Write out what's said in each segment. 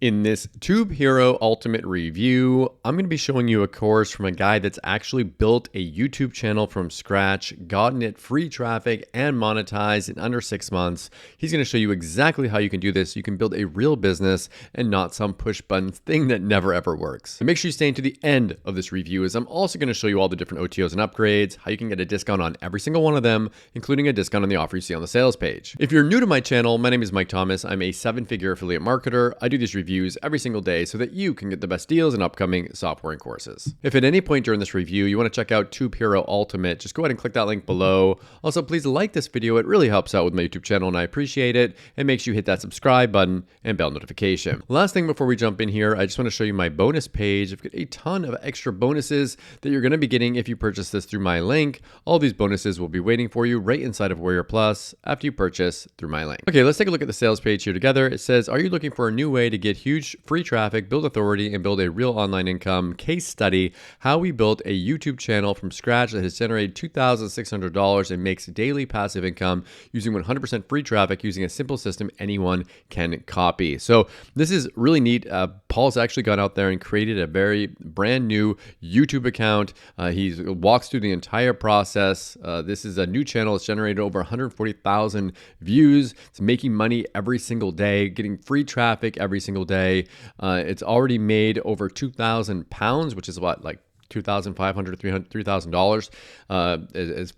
In this Tube Hero Ultimate Review, I'm going to be showing you a course from a guy that's actually built a YouTube channel from scratch, gotten it free traffic, and monetized in under 6 months. He's going to show you exactly how you can do this. You can build a real business and not some push button thing that never ever works. So make sure you stay to the end of this review, as I'm also going to show you all the different OTOs and upgrades, how you can get a discount on every single one of them, including a discount on the offer you see on the sales page. If you're new to my channel, my name is Mike Thomas. I'm a 7-figure affiliate marketer. I do these reviews every single day so that you can get the best deals in upcoming software and courses. If at any point during this review you want to check out Tube Hero Ultimate, just go ahead and click that link below. Also, please like this video. It really helps out with my YouTube channel and I appreciate it. And make sure you hit that subscribe button and bell notification. Last thing before we jump in here, I just want to show you my bonus page. I've got a ton of extra bonuses that you're going to be getting if you purchase this through my link. All these bonuses will be waiting for you right inside of Warrior Plus after you purchase through my link. Okay, let's take a look at the sales page here together. It says, are you looking for a new way to get huge free traffic, build authority, and build a real online income? Case study, how we built a YouTube channel from scratch that has generated $2,600 and makes daily passive income using 100% free traffic using a simple system anyone can copy. So this is really neat. Paul's actually gone out there and created a very brand new YouTube account. He walks through the entire process. This is a new channel. It's generated over 140,000 views. It's making money every single day, getting free traffic every single day. It's already made over 2,000 pounds, which is what, like $2,500, $3,000 is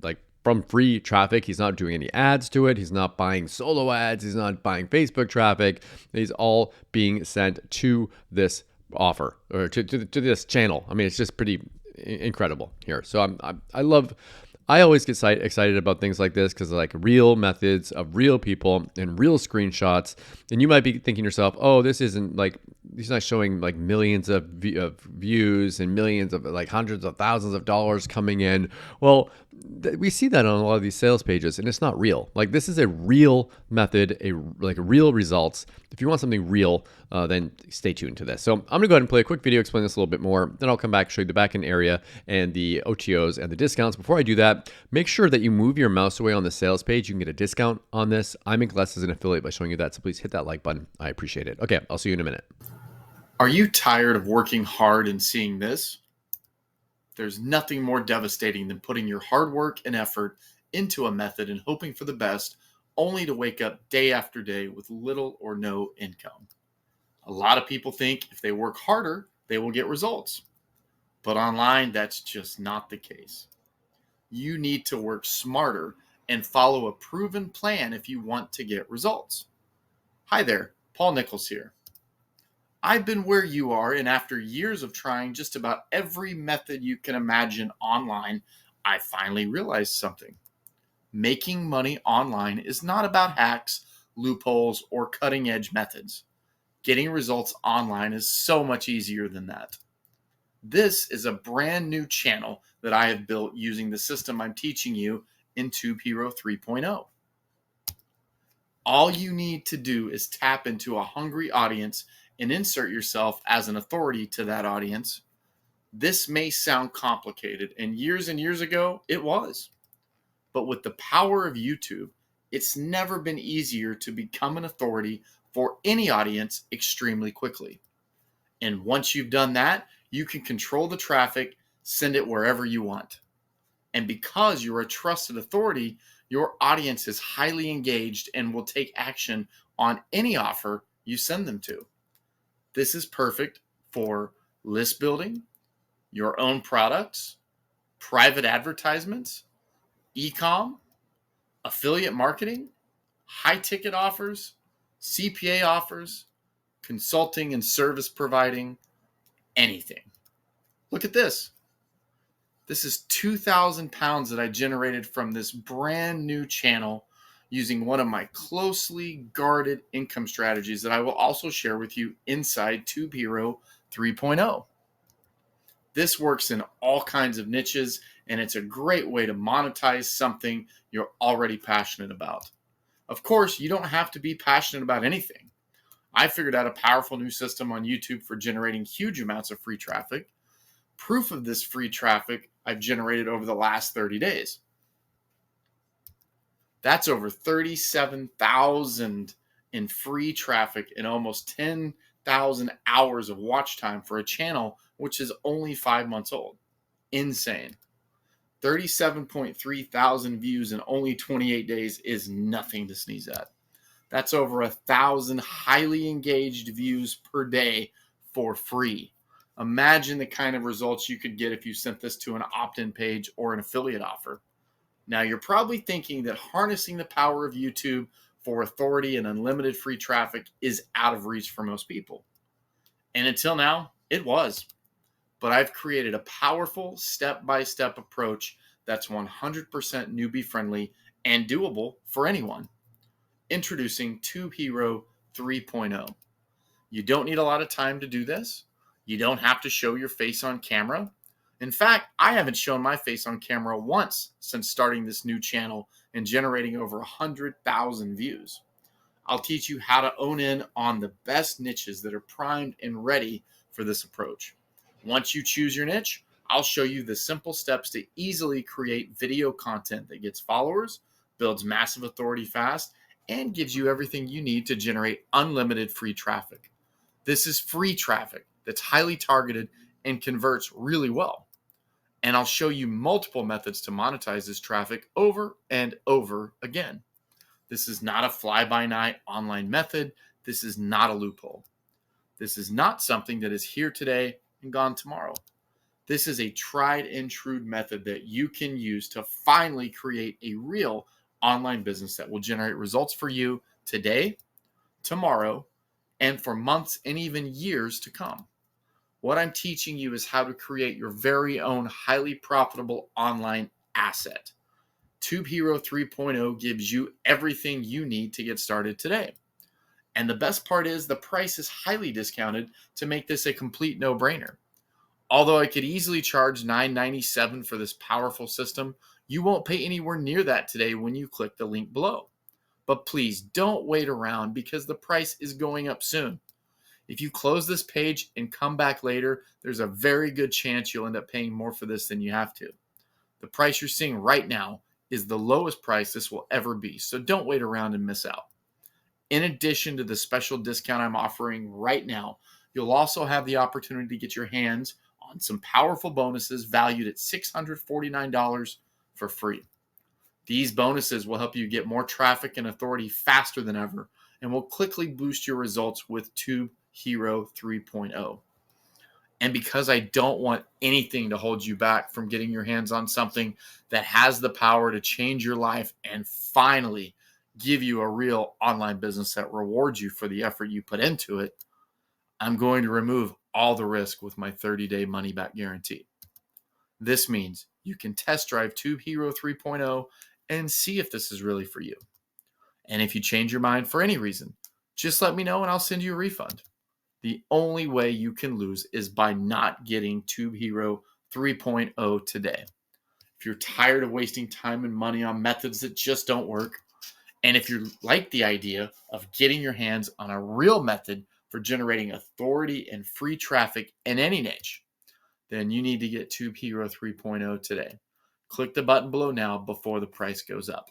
like from free traffic. He's not doing any ads to it. He's not buying solo ads. He's not buying Facebook traffic. These all being sent to this offer or to this channel. I mean, it's just pretty incredible here. So I always get excited about things like this because like real methods of real people and real screenshots. And you might be thinking to yourself, oh, this isn't like, he's not showing like millions of views and millions of like hundreds of thousands of dollars coming in. Well, we see that on a lot of these sales pages and it's not real. Like this is a real method, like real results. If you want something real, then stay tuned to this. So I'm gonna go ahead and play a quick video, explain this a little bit more. Then I'll come back, show you the backend area and the OTOs and the discounts. Before I do that, make sure that you move your mouse away on the sales page. You can get a discount on this. I make less as an affiliate by showing you that. So please hit that like button. I appreciate it. Okay, I'll see you in a minute. Are you tired of working hard and seeing this? There's nothing more devastating than putting your hard work and effort into a method and hoping for the best, only to wake up day after day with little or no income. A lot of people think if they work harder, they will get results. But online, that's just not the case. You need to work smarter and follow a proven plan if you want to get results. Hi there, Paul Nichols here. I've been where you are, and after years of trying just about every method you can imagine online, I finally realized something. Making money online is not about hacks, loopholes, or cutting-edge methods. Getting results online is so much easier than that. This is a brand new channel that I have built using the system I'm teaching you in Tube Hero 3.0. All you need to do is tap into a hungry audience and insert yourself as an authority to that audience. This may sound complicated, and years ago, it was. But with the power of YouTube, it's never been easier to become an authority for any audience extremely quickly. And once you've done that, you can control the traffic, send it wherever you want. And because you're a trusted authority, your audience is highly engaged and will take action on any offer you send them to. This is perfect for list building, your own products, private advertisements, e-com, affiliate marketing, high-ticket offers, CPA offers, consulting and service providing, anything. Look at this. This is 2,000 pounds that I generated from this brand new channel using one of my closely guarded income strategies that I will also share with you inside Tube Hero 3.0. This works in all kinds of niches, and it's a great way to monetize something you're already passionate about. Of course, you don't have to be passionate about anything. I figured out a powerful new system on YouTube for generating huge amounts of free traffic. Proof of this free traffic I've generated over the last 30 days. That's over 37,000 in free traffic and almost 10 100,000 hours of watch time for a channel which is only 5 months old. Insane. 37.3 thousand views in only 28 days is nothing to sneeze at. That's over 1,000 highly engaged views per day for free. Imagine the kind of results you could get if you sent this to an opt-in page or an affiliate offer. Now, you're probably thinking that harnessing the power of YouTube for authority and unlimited free traffic is out of reach for most people. And until now, it was. But I've created a powerful step-by-step approach that's 100% newbie friendly and doable for anyone. Introducing Tube Hero 3.0. You don't need a lot of time to do this. You don't have to show your face on camera. In fact, I haven't shown my face on camera once since starting this new channel and generating over 100,000 views. I'll teach you how to own in on the best niches that are primed and ready for this approach. Once you choose your niche, I'll show you the simple steps to easily create video content that gets followers, builds massive authority fast, and gives you everything you need to generate unlimited free traffic. This is free traffic that's highly targeted and converts really well. And I'll show you multiple methods to monetize this traffic over and over again. This is not a fly-by-night online method. This is not a loophole. This is not something that is here today and gone tomorrow. This is a tried and true method that you can use to finally create a real online business that will generate results for you today, tomorrow, and for months and even years to come. What I'm teaching you is how to create your very own highly profitable online asset. Tube Hero 3.0 gives you everything you need to get started today. And the best part is the price is highly discounted to make this a complete no-brainer. Although I could easily charge $9.97 for this powerful system, you won't pay anywhere near that today when you click the link below. But please don't wait around because the price is going up soon. If you close this page and come back later, there's a very good chance you'll end up paying more for this than you have to. The price you're seeing right now is the lowest price this will ever be, so don't wait around and miss out. In addition to the special discount I'm offering right now, you'll also have the opportunity to get your hands on some powerful bonuses valued at $649 for free. These bonuses will help you get more traffic and authority faster than ever and will quickly boost your results with Tube Hero 3.0. And because I don't want anything to hold you back from getting your hands on something that has the power to change your life and finally give you a real online business that rewards you for the effort you put into it, I'm going to remove all the risk with my 30-day money-back guarantee. This means you can test drive Tube Hero 3.0 and see if this is really for you. And if you change your mind for any reason, just let me know and I'll send you a refund. The only way you can lose is by not getting Tube Hero 3.0 today. If you're tired of wasting time and money on methods that just don't work, and if you like the idea of getting your hands on a real method for generating authority and free traffic in any niche, then you need to get Tube Hero 3.0 today. Click the button below now before the price goes up.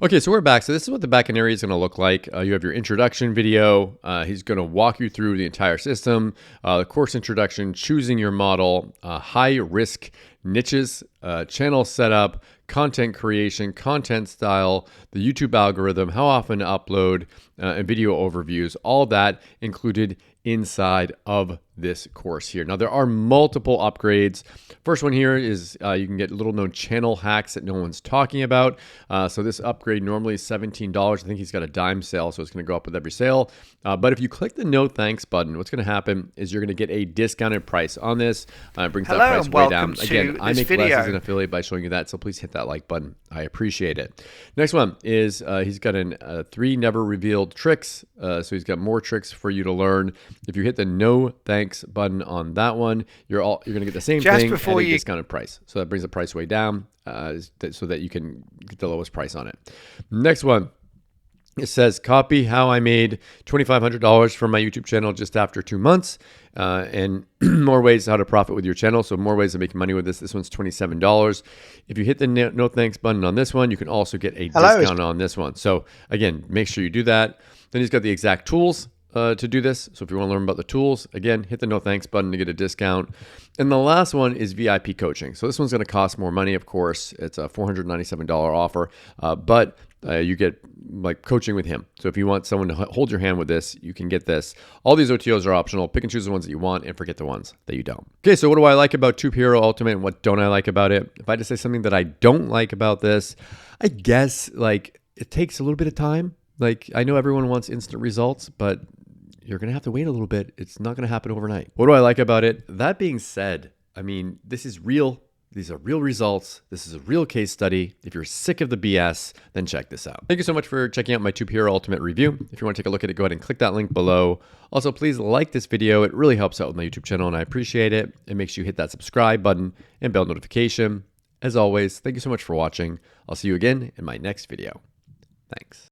Okay, so we're back. So this is what the backend area is going to look like. You have your introduction video. He's going to walk you through the entire system, the course introduction, choosing your model, high risk niches, channel setup, content creation, content style, the YouTube algorithm, how often to upload, and video overviews, all that included inside of this course here. Now, there are multiple upgrades. First one here is you can get little known channel hacks that no one's talking about. So this upgrade normally is $17. I think he's got a dime sale, so it's going to go up with every sale. But if you click the no thanks button, what's going to happen is you're going to get a discounted price on this. It brings that price way down. Again, I make less as an affiliate by showing you that, so please hit that like button. I appreciate it. Next one is he's got 3 never revealed tricks. So he's got more tricks for you to learn. If you hit the no thanks button on that one, you're going to get the same thing at a discounted price. So that brings the price way down so that you can get the lowest price on it. Next one It says copy how I made $2,500 from my YouTube channel just after 2 months, and more ways how to profit with your channel. So more ways of making money with this. This one's $27. If you hit the no thanks button on this one, you can also get a discount on this one. So again, make sure you do that. Then he's got the exact tools to do this. So if you want to learn about the tools, again, hit the no thanks button to get a discount. And the last one is VIP coaching. So this one's going to cost more money, of course. It's a $497 offer, but you get like coaching with him. So if you want someone to hold your hand with this, you can get this. All these OTOs are optional. Pick and choose the ones that you want and forget the ones that you don't. Okay, so what do I like about Tube Hero Ultimate and what don't I like about it? If I had to say something that I don't like about this, I guess like it takes a little bit of time. Like I know everyone wants instant results, but you're going to have to wait a little bit. It's not going to happen overnight. What do I like about it? That being said, I mean, this is real. These are real results. This is a real case study. If you're sick of the BS, then check this out. Thank you so much for checking out my Tube Hero Ultimate review. If you want to take a look at it, go ahead and click that link below. Also, please like this video. It really helps out with my YouTube channel, and I appreciate it. It makes you hit that subscribe button and bell notification. As always, thank you so much for watching. I'll see you again in my next video. Thanks.